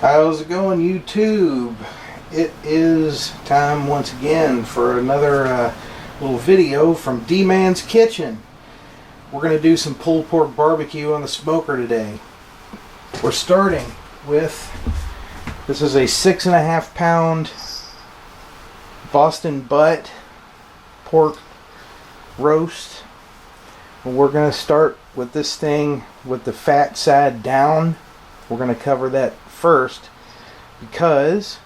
How's it going, YouTube? It is time once again for another little video from D-Man's Kitchen. We're going to do some pulled pork barbecue on the smoker today. We're starting with, this is a 6.5 pound Boston butt pork roast. We're going to start with this thing with the fat side down. We're going to cover that first because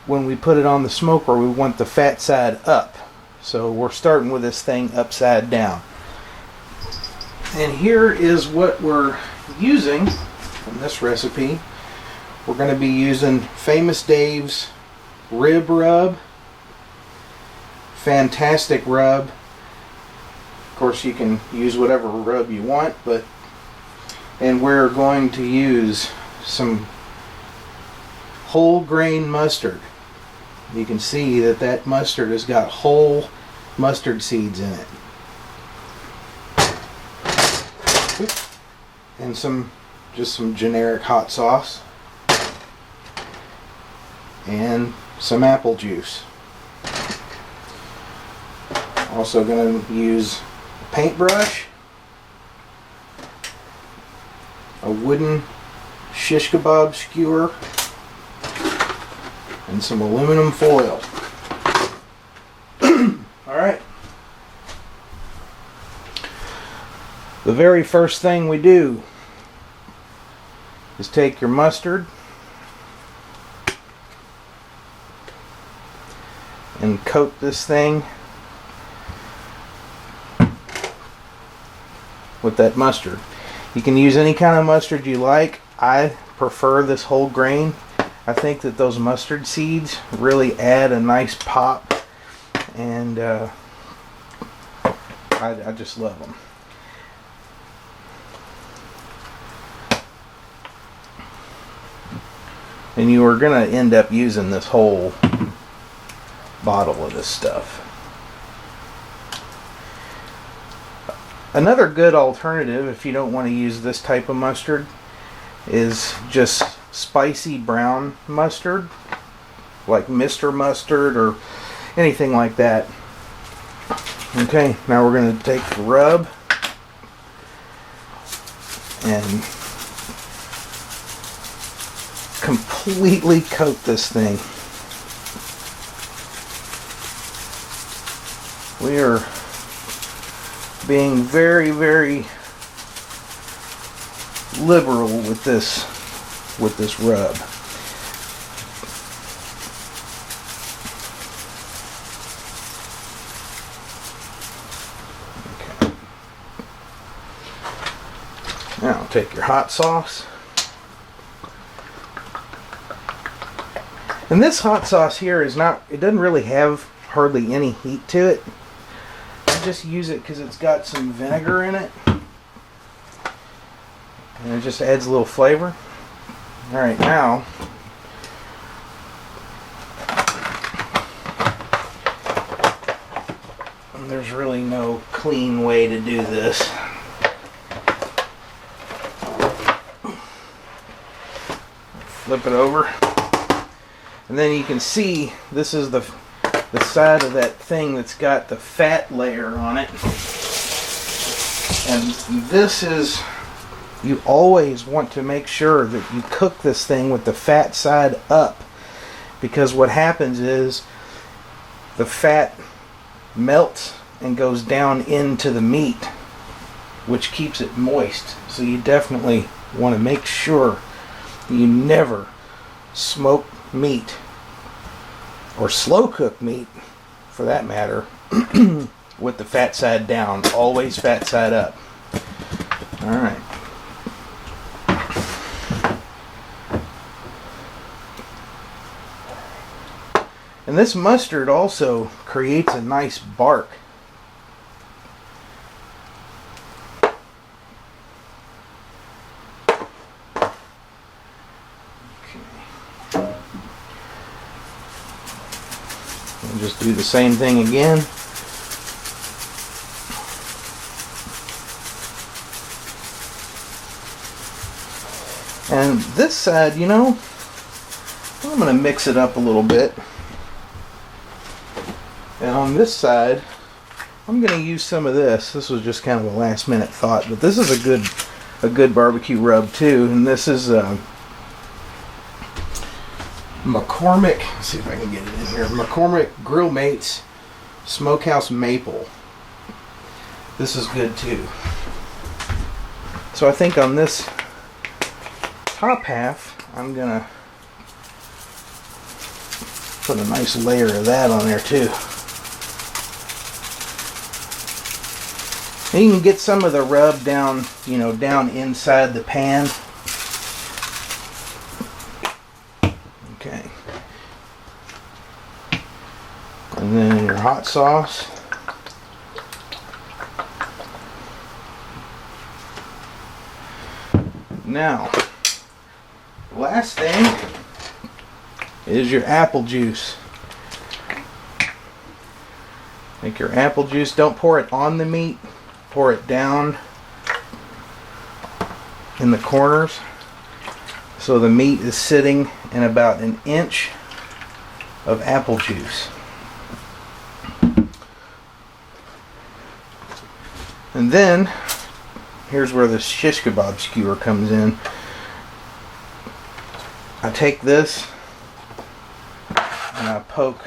when we put it on the smoker we want the fat side up. So we're starting with this thing upside down. And here is what we're using from this recipe. We're going to be using Famous Dave's rib rub. Fantastic rub. Of course you can use whatever rub you want, and we're going to use some whole grain mustard. You can see that that mustard has got whole mustard seeds in it. And just some generic hot sauce. And some apple juice. Also going to use a paintbrush, a wooden shish kebab skewer, and some aluminum foil. Alright. The very first thing we do is take your mustard and coat this thing with that mustard. You can use any kind of mustard you like. I prefer this whole grain. I think that those mustard seeds really add a nice pop, and I just love them. And you are going to end up using this whole bottle of this stuff. Another good alternative, if you don't want to use this type of mustard, is just spicy brown mustard, like Mr. Mustard or anything like that. Okay, now we're going to take the rub and completely coat this thing. We are being very, very liberal with this rub. Okay. Now take your hot sauce. And this hot sauce here it doesn't really have hardly any heat to it. I just use it because it's got some vinegar in it. And it just adds a little flavor. Alright, now there's really no clean way to do this. Flip it over. And then you can see this is the side of that thing that's got the fat layer on it. And this is, you always want to make sure that you cook this thing with the fat side up, because what happens is the fat melts and goes down into the meat, which keeps it moist. So you definitely want to make sure you never smoke meat, or slow cook meat for that matter, with the fat side down. Always fat side up. Alright. And this mustard also creates a nice bark. And just do the same thing again. And this side, you know, I'm going to mix it up a little bit. And on this side, I'm going to use some of this. This was just kind of a last minute thought, but this is a good barbecue rub too. And this is McCormick. Let's see if I can get it in here. McCormick Grill Mates Smokehouse Maple. This is good too. So I think on this top half, I'm gonna put a nice layer of that on there too. And you can get some of the rub down, you know, down inside the pan. Okay. And then your hot sauce. Now, last thing is your apple juice. Take your apple juice, don't pour it on the meat, pour it down in the corners so the meat is sitting in about an inch of apple juice. And then here's where the shish kebab skewer comes in. I take this and I poke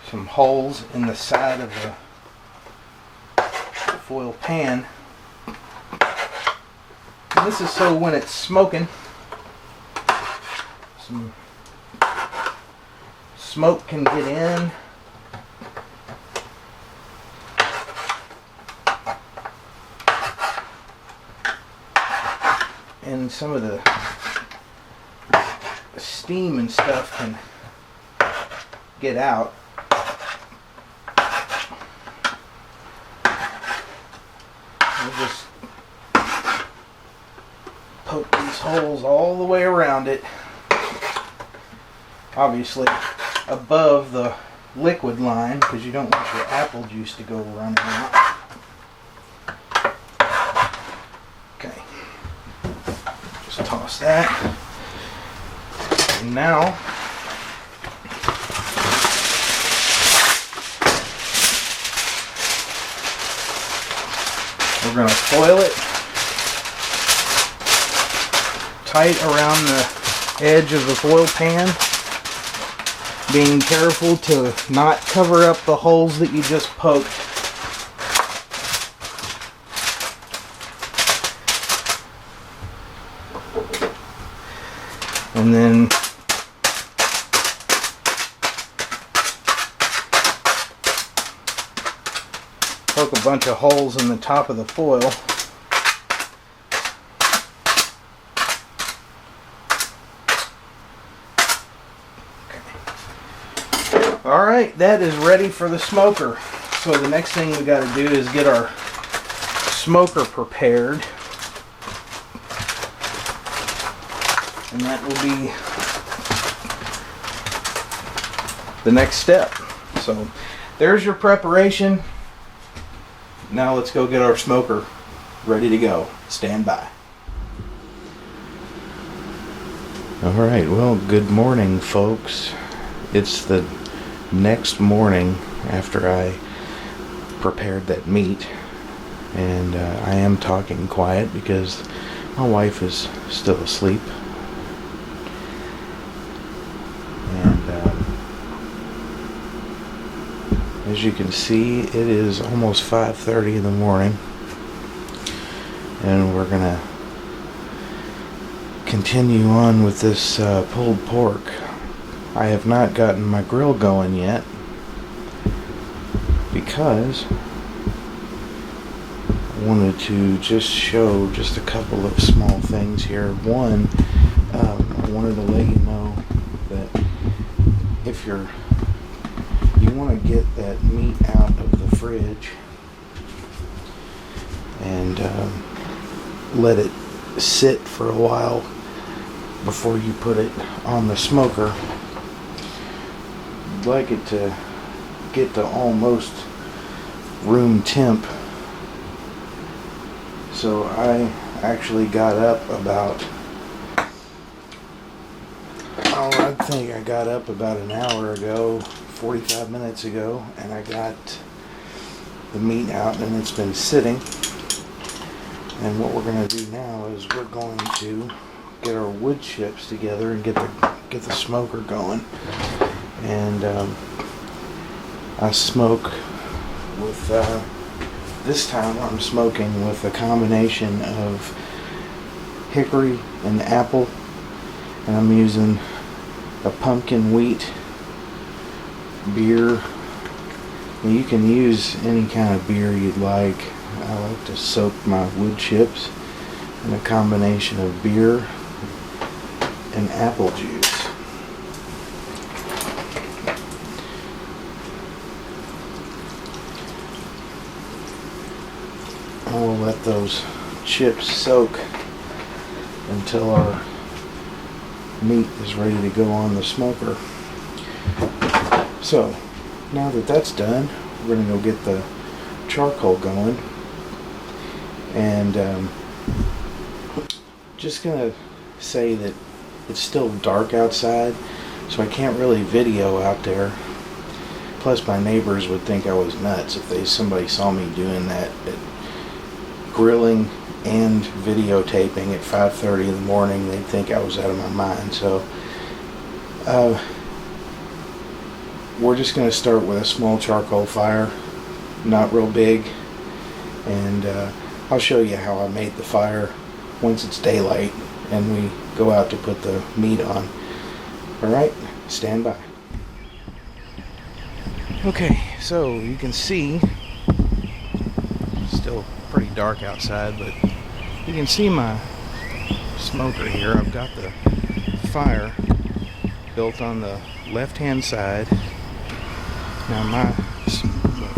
some holes in the side of the foil pan. And this is so when it's smoking, some smoke can get in. And some of the steam and stuff can get out. We'll just poke these holes all the way around it. Obviously above the liquid line, because you don't want your apple juice to go running out. Okay. Just toss that. And now we're going to foil it tight around the edge of the foil pan, being careful to not cover up the holes that you just poked. And then poke a bunch of holes in the top of the foil. Alright, that is ready for the smoker. So the next thing we got to do is get our smoker prepared. And that will be the next step. So there's your preparation. Now let's go get our smoker ready to go. Stand by. Alright, well, good morning, folks. It's the next morning after I prepared that meat, and I am talking quiet because my wife is still asleep. And as you can see, it is almost 5:30 in the morning, and we're gonna continue on with this pulled pork. I have not gotten my grill going yet because I wanted to just show just a couple of small things here. One, I wanted to let you know that if you want to get that meat out of the fridge and let it sit for a while before you put it on the smoker, I'd like it to get to almost room temp. So I actually got up about, I think I got up about an hour ago, 45 minutes ago, and I got the meat out, and it's been sitting. And what we're going to do now is we're going to get our wood chips together and get the smoker going. And I smoke with, this time I'm smoking with a combination of hickory and apple, and I'm using a pumpkin wheat beer. You can use any kind of beer you'd like. I like to soak my wood chips in a combination of beer and apple juice. And we'll let those chips soak until our meat is ready to go on the smoker. So now that that's done, we're going to go get the charcoal going. And just going to say that it's still dark outside, so I can't really video out there. Plus my neighbors would think I was nuts if somebody saw me doing that, grilling and videotaping at 5:30 in the morning. They'd think I was out of my mind. So we're just going to start with a small charcoal fire, not real big, and I'll show you how I made the fire once it's daylight and we go out to put the meat on. Alright, stand by. Okay, so you can see, still pretty dark outside, but you can see my smoker here. I've got the fire built on the left hand side. Now my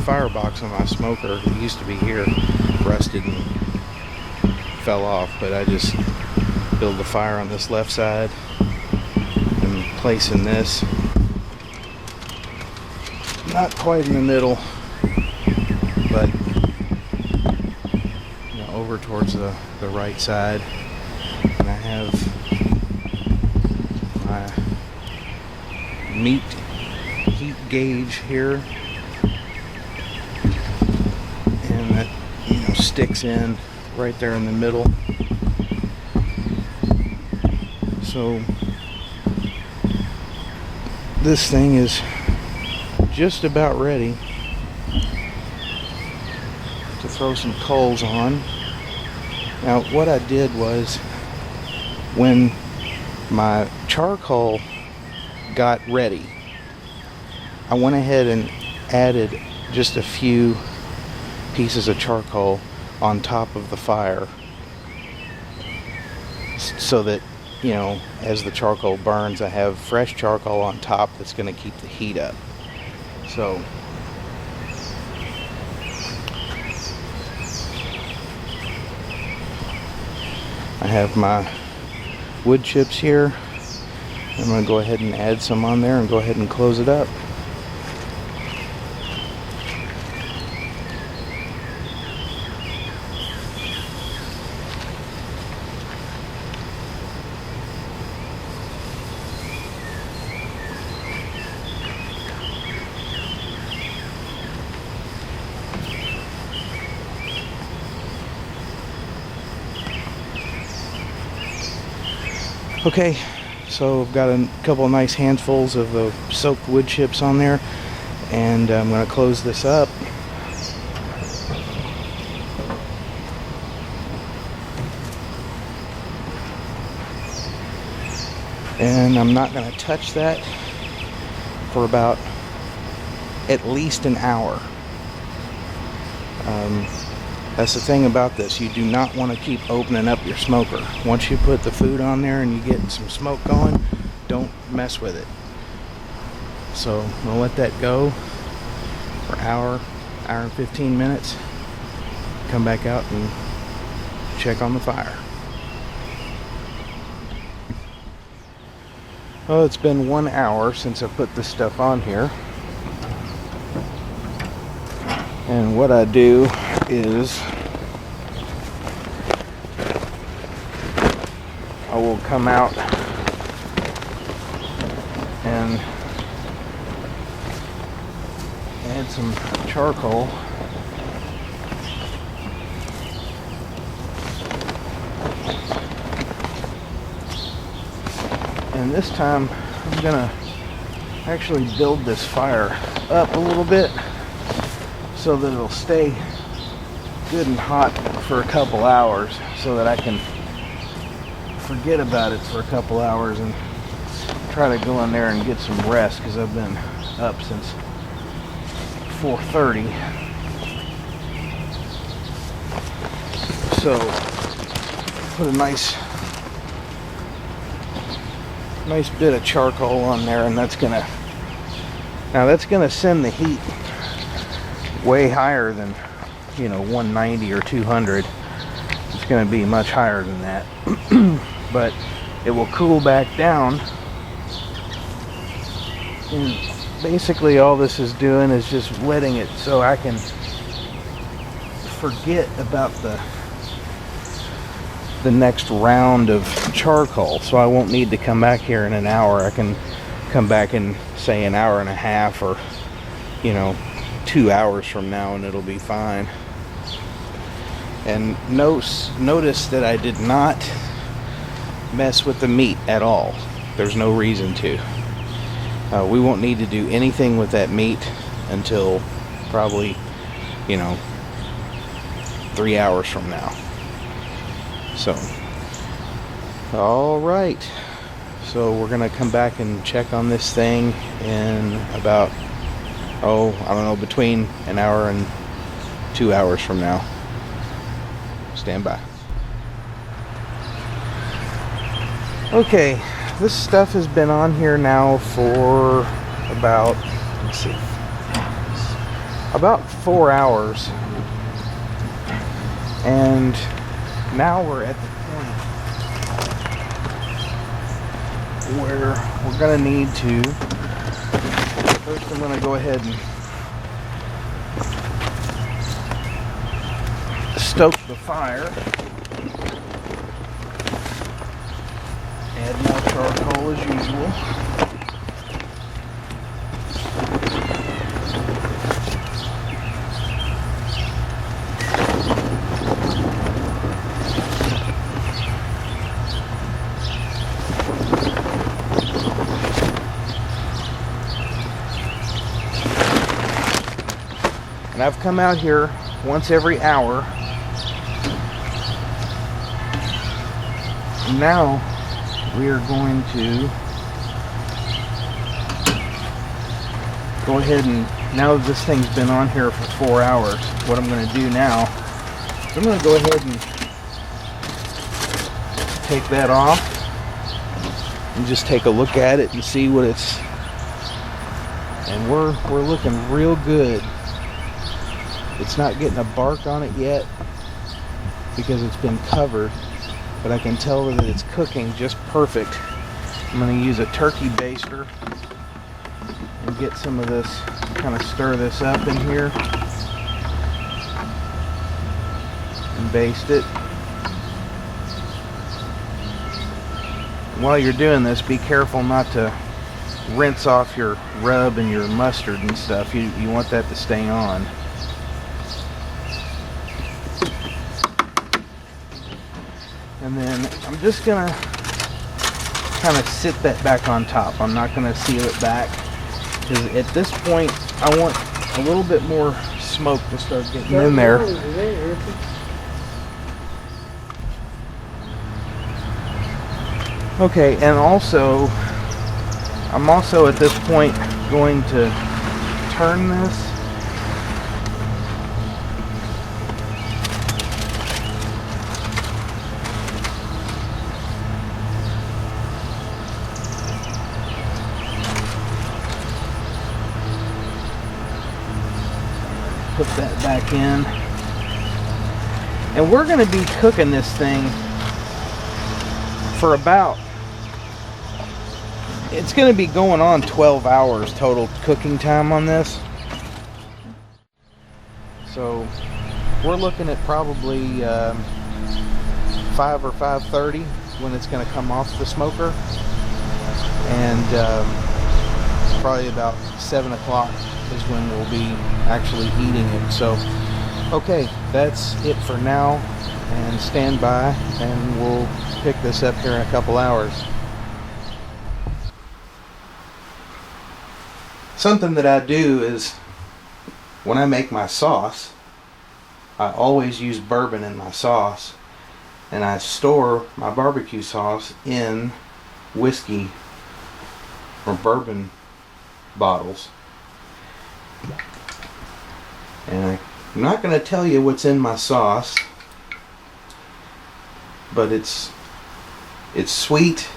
firebox on my smoker that used to be here rusted and fell off, but I just build the fire on this left side and placing this not quite in the middle, but over towards the right side. And I have my meat heat gauge here, and that sticks in right there in the middle. So this thing is just about ready to throw some coals on. Now what I did was, when my charcoal got ready, I went ahead and added just a few pieces of charcoal on top of the fire, so that as the charcoal burns, I have fresh charcoal on top that's going to keep the heat up. So I have my wood chips here. I'm going to go ahead and add some on there and go ahead and close it up. Okay, so I've got a couple of nice handfuls of the soaked wood chips on there, and I'm going to close this up. And I'm not going to touch that for about at least an hour. That's the thing about this. You do not want to keep opening up your smoker. Once you put the food on there and you get some smoke going, don't mess with it. So I'm going to let that go for an hour and 15 minutes. Come back out and check on the fire. Well, it's been 1 hour since I put this stuff on here. And what I do is will come out and add some charcoal. And this time I'm gonna actually build this fire up a little bit so that it'll stay good and hot for a couple hours, so that I can forget about it for a couple hours and try to go in there and get some rest, because I've been up since 4:30. So put a nice bit of charcoal on there, and that's gonna send the heat way higher than, 190 or 200. It's going to be much higher than that. But it will cool back down. And basically all this is doing is just letting it so I can forget about the next round of charcoal. So I won't need to come back here in an hour. I can come back in, say, an hour and a half, or 2 hours from now, and it'll be fine. And notice that I did not mess with the meat at all. There's no reason to. We won't need to do anything with that meat until probably 3 hours from now. So all right, so we're gonna come back and check on this thing in about, I don't know, between an hour and 2 hours from now. Stand by. Okay, this stuff has been on here now for about, about 4 hours. And now we're at the point where we're gonna need to, first I'm gonna go ahead and stoke the fire. Add more charcoal as usual. And I've come out here once every hour. Now we are going to go ahead and, now that this thing's been on here for 4 hours, what I'm going to do now is I'm going to go ahead and take that off and just take a look at it and see what it's, and we're looking real good. It's not getting a bark on it yet because it's been covered, but I can tell that it's cooking just perfect. I'm going to use a turkey baster and get some of this, kind of stir this up in here and baste it. While you're doing this, be careful not to rinse off your rub and your mustard and stuff. You want that to stay on. And then I'm just gonna kind of sit that back on top. I'm not gonna seal it back, because at this point I want a little bit more smoke to start getting in there. Okay, and also I'm also at this point going to turn this. Put that back in, and we're going to be cooking this thing for about, it's going to be going on 12 hours total cooking time on this. So we're looking at probably 5 or 5:30 when it's going to come off the smoker, and probably about 7 o'clock is when we'll be actually eating it. So okay, that's it for now, and stand by and we'll pick this up here in a couple hours. Something that I do is when I make my sauce, I always use bourbon in my sauce, and I store my barbecue sauce in whiskey or bourbon bottles. And I'm not going to tell you what's in my sauce, but it's sweet,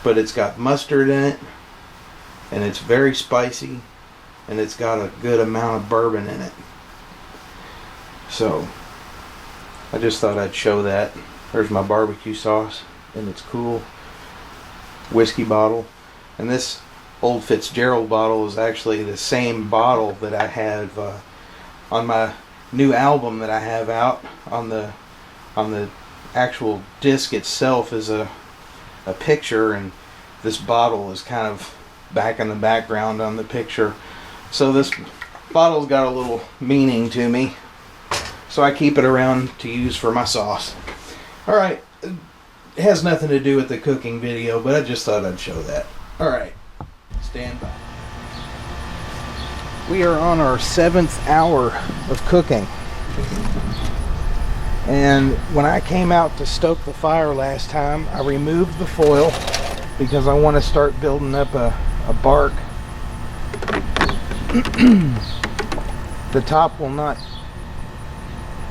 but it's got mustard in it, and it's very spicy, and it's got a good amount of bourbon in it. So I just thought I'd show that. There's my barbecue sauce in its cool whiskey bottle, and this old Fitzgerald bottle is actually the same bottle that I have on my new album that I have out. On the actual disc itself is a picture, and this bottle is kind of back in the background on the picture. So this bottle's got a little meaning to me, so I keep it around to use for my sauce. Alright, it has nothing to do with the cooking video, but I just thought I'd show that. Alright, stand by. We are on our 7th hour of cooking, and when I came out to stoke the fire last time, I removed the foil because I want to start building up a bark. The top will not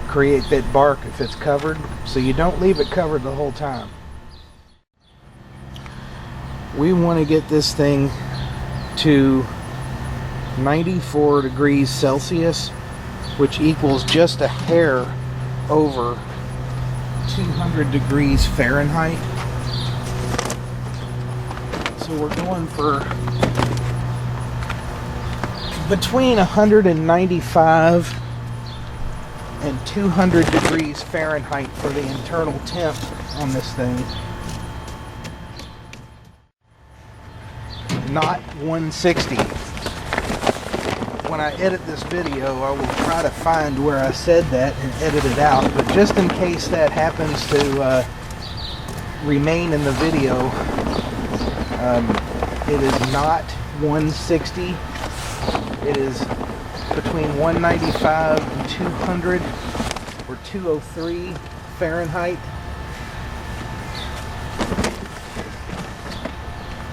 create that bark if it's covered, so you don't leave it covered the whole time. We want to get this thing to 94 degrees Celsius, which equals just a hair over 200 degrees Fahrenheit. So we're going for between 195 and 200 degrees Fahrenheit for the internal temp on this thing. Not 160. When I edit this video, I will try to find where I said that and edit it out, but just in case that happens to remain in the video, it is not 160. It is between 195 and 200 or 203 Fahrenheit.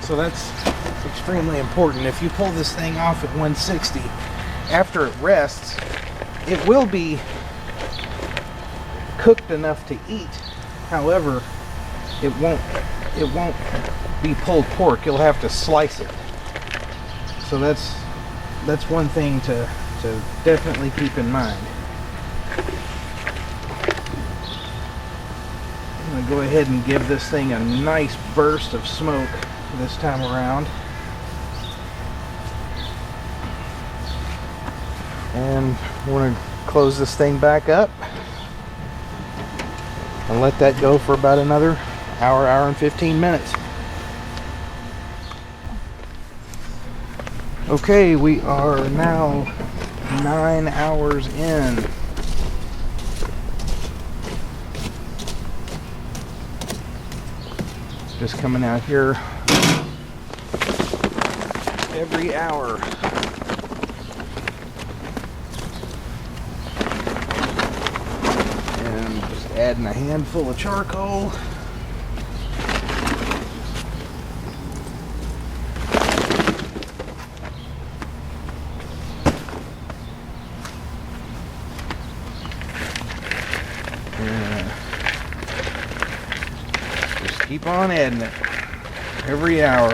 So that's extremely important. If you pull this thing off at 160, after it rests, it will be cooked enough to eat. However, it won't be pulled pork. You'll have to slice it. So that's one thing to definitely keep in mind. I'm going to go ahead and give this thing a nice burst of smoke this time around. And we're going to close this thing back up and let that go for about another hour and 15 minutes. Okay, we are now 9 hours in. Just coming out here every hour. And just adding a handful of charcoal. Keep on adding it every hour.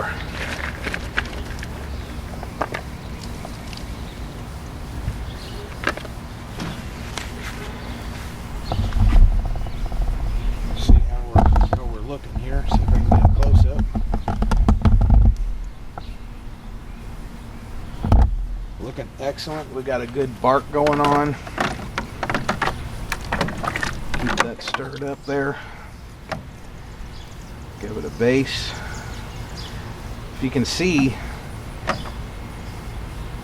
Let's see how we're looking here. See if I can get a close up. Looking excellent. We got a good bark going on. Keep that stirred up there. Give it a base. If you can see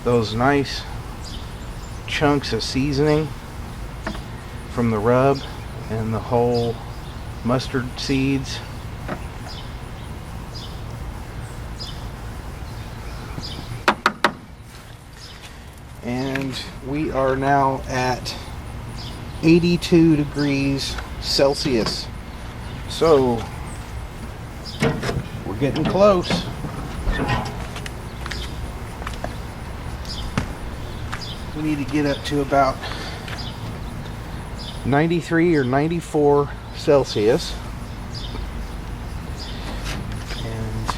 those nice chunks of seasoning from the rub and the whole mustard seeds. And we are now at 82 degrees Celsius. So we're getting close. We need to get up to about 93 or 94 Celsius. And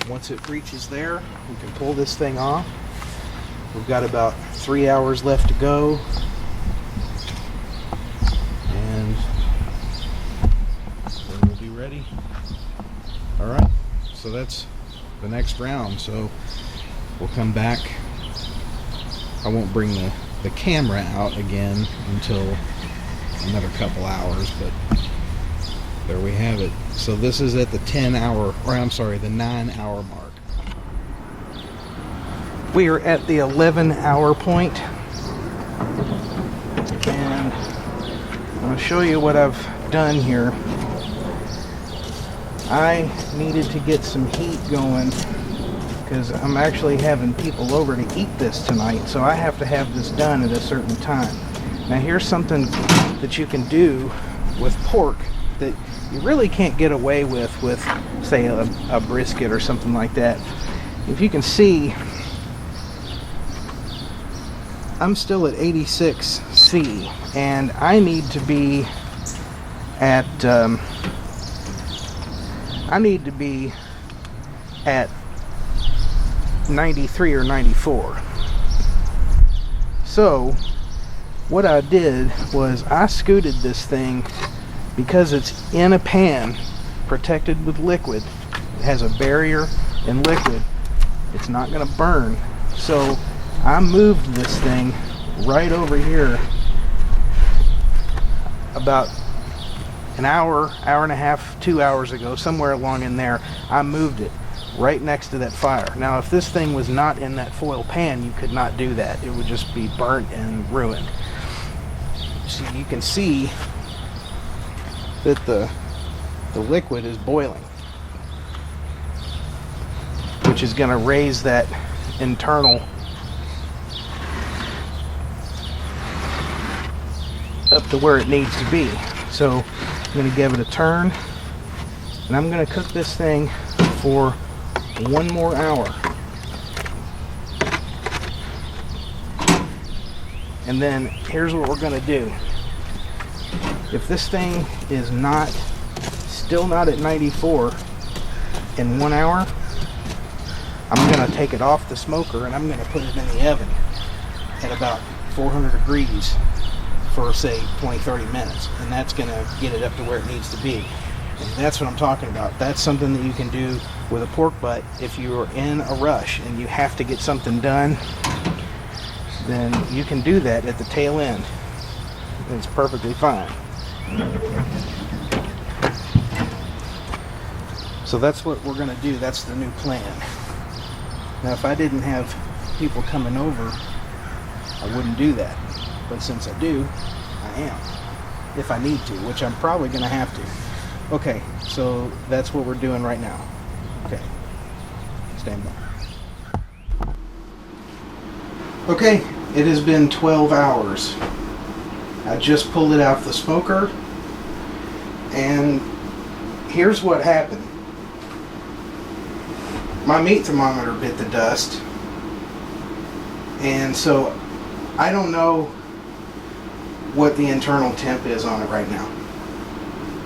once it reaches there, we can pull this thing off. We've got about 3 hours left to go. And then we'll be ready. Alright, so that's the next round. So we'll come back. I won't bring the camera out again until another couple hours, but there we have it. So this is at the 9-hour mark. We are at the 11-hour point, and I'm going to show you what I've done here. I needed to get some heat going because I'm actually having people over to eat this tonight, so I have to have this done at a certain time. Now here's something that you can do with pork that you really can't get away with say a brisket or something like that. If you can see, I'm still at 86°C, and I need to be at 93 or 94. So what I did was I scooted this thing, because it's in a pan protected with liquid. It has a barrier in liquid. It's not going to burn. So I moved this thing right over here about an hour, hour and a half, 2 hours ago, somewhere along in there. I moved it right next to that fire. Now if this thing was not in that foil pan, you could not do that. It would just be burnt and ruined. So you can see that the liquid is boiling, which is going to raise that internal up to where it needs to be. So I'm going to give it a turn, and I'm going to cook this thing for 1 more hour. And then here's what we're going to do. If this thing is still not at 94 in 1 hour, I'm going to take it off the smoker and I'm going to put it in the oven at about 400 degrees for, say, 20-30 minutes, and that's going to get it up to where it needs to be. And that's what I'm talking about. That's something that you can do with a pork butt. If you're in a rush and you have to get something done, then you can do that at the tail end. It's perfectly fine. So that's what we're going to do. That's the new plan. Now if I didn't have people coming over, I wouldn't do that. But since I do, I am. If I need to, which I'm probably going to have to. Okay, so that's what we're doing right now. Okay, stand by. Okay, it has been 12 hours. I just pulled it out the smoker, and here's what happened. My meat thermometer bit the dust, and so I don't know what the internal temp is on it right now,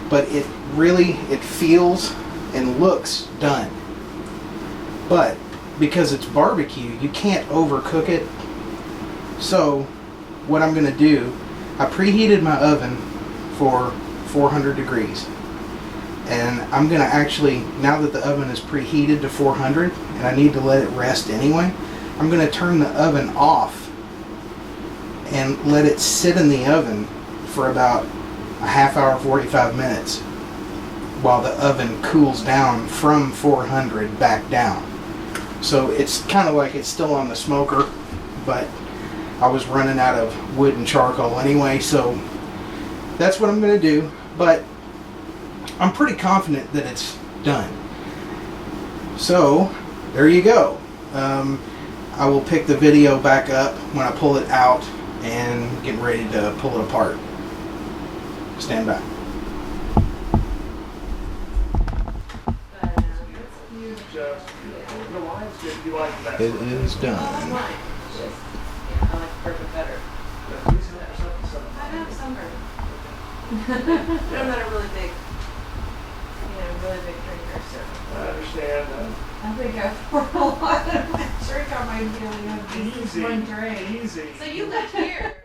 but it feels and looks done. But because it's barbecue, you can't overcook it. So what I'm going to do, I preheated my oven for 400 degrees, and I'm going to actually, now that the oven is preheated to 400 and I need to let it rest anyway, I'm going to turn the oven off and let it sit in the oven for about a half hour, 45 minutes. while the oven cools down from 400 back down. So it's kind of like it's still on the smoker, but I was running out of wood and charcoal anyway, so that's what I'm going to do. But I'm pretty confident that it's done. So there you go. I will pick the video back up when I pull it out and get ready to pull it apart. Stand by. It is done. I like purple better. I have sunburn. I'm not a really big, really big drinker, so. I understand. I think I've poured a lot of that drink on my daily. Easy. One drink. Easy. So you live here.